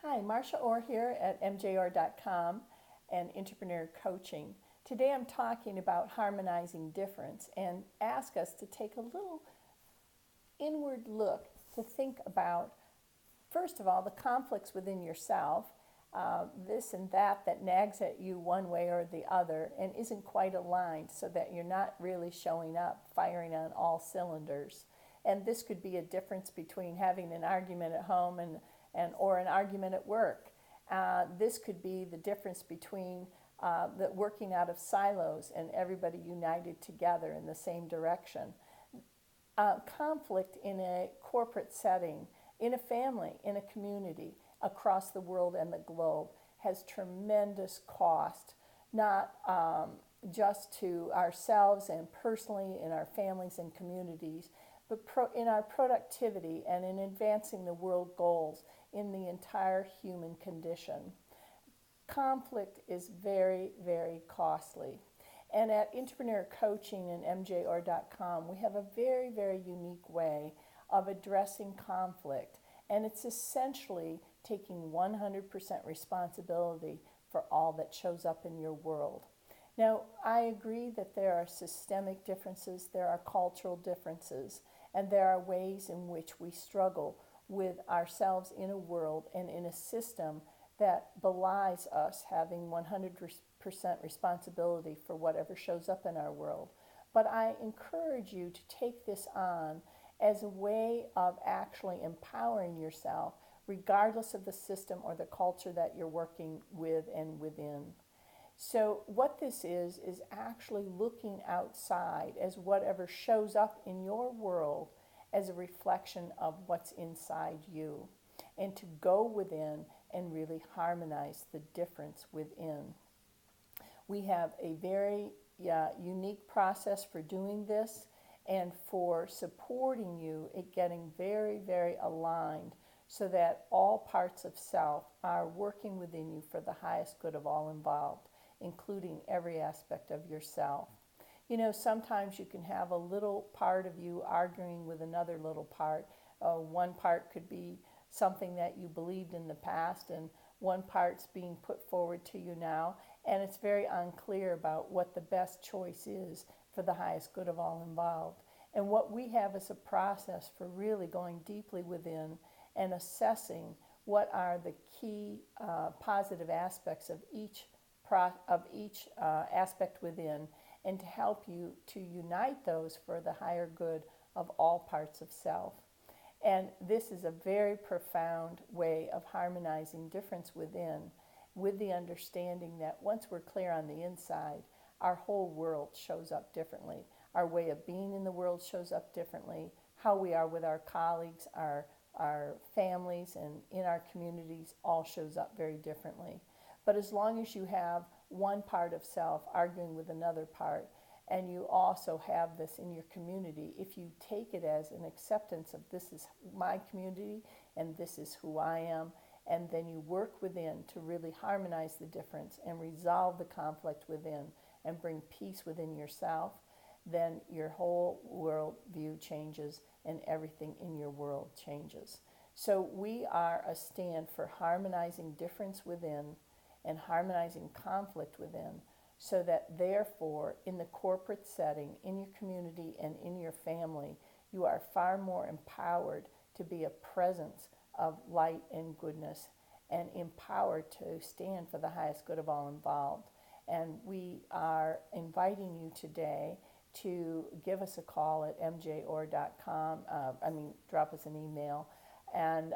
Hi, Marsha Orr here at mjor.com and Entrepreneur Coaching. Today I'm talking about harmonizing difference and ask us to take a little inward look to think about, first of all, the conflicts within yourself, this and that nags at you one way or the other and isn't quite aligned so that you're not really showing up, firing on all cylinders. And this could be a difference between having an argument at home or an argument at work. This could be the difference between the working out of silos and everybody united together in the same direction. Conflict in a corporate setting, in a family, in a community, across the world and the globe has tremendous cost, not just to ourselves and personally in our families and communities, but in our productivity and in advancing the world goals in the entire human condition. Conflict is very, very costly. And at Entrepreneur Coaching and mjor.com, we have a very, very unique way of addressing conflict. And it's essentially taking 100% responsibility for all that shows up in your world. Now, I agree that there are systemic differences, there are cultural differences, and there are ways in which we struggle with ourselves in a world and in a system that belies us having 100% responsibility for whatever shows up in our world. But I encourage you to take this on as a way of actually empowering yourself, regardless of the system or the culture that you're working with and within. So what this is actually looking outside as whatever shows up in your world as a reflection of what's inside you, and to go within and really harmonize the difference within. We have a very unique process for doing this and for supporting you in getting very, very aligned so that all parts of self are working within you for the highest good of all involved, including every aspect of yourself. You know, sometimes you can have a little part of you arguing with another little part. One part could be something that you believed in the past, and one part's being put forward to you now, and it's very unclear about what the best choice is for the highest good of all involved. And what we have is a process for really going deeply within and assessing what are the key positive aspects of each aspect within, and to help you to unite those for the higher good of all parts of self. And this is a very profound way of harmonizing difference within, with the understanding that once we're clear on the inside, our whole world shows up differently. Our way of being in the world shows up differently. How we are with our colleagues, our families, and in our communities all shows up very differently. But as long as you have one part of self arguing with another part, and you also have this in your community, if you take it as an acceptance of this is my community and this is who I am, and then you work within to really harmonize the difference and resolve the conflict within and bring peace within yourself, then your whole world view changes and everything in your world changes. So we are a stand for harmonizing difference within and harmonizing conflict within, so that therefore in the corporate setting, in your community and in your family, you are far more empowered to be a presence of light and goodness, and empowered to stand for the highest good of all involved. And we are inviting you today to give us a call at mjor.com, drop us an email, and